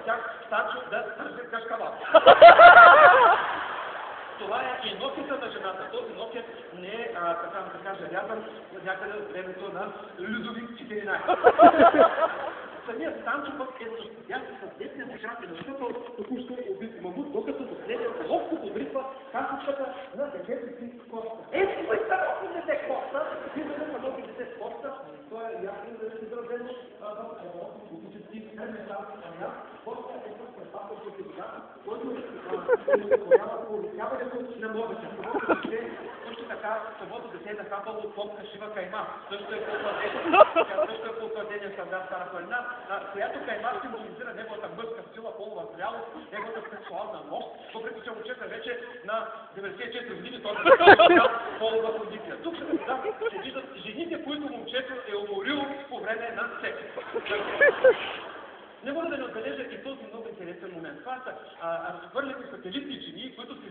тях Станчо да търси кашкавал. Това е и нокета на жената. Този нокет не е, така да кажа, рязан някъде от времето на Людовик 14. Самият Станчо пък е с десния си крак, защото току-що убит мамут, докато последният ловко подрипва касичката на детето си Коста. Кой са ловко дете Коста? Виждаме са ловко дете Коста. Това е ясно да се изразено в ловко-политически ремесар. Коста е с предпателство сега, който изпълнява по обясняването на младата. Също така, самото дете е нахапало от попка шива кайма. Също е по утвърдение стандарт Стара планина, която кайма символизира неговата мъжка сила, полова зрялост, неговата сексуална мощ, въпреки че момчета вече на 94 години той е полова кондиция. Тук се виждат жените, които момчето е уморил по време на секс. Не мога да не отбележа и този много интересен момент. Това са разхвърляни сателитни жени, които се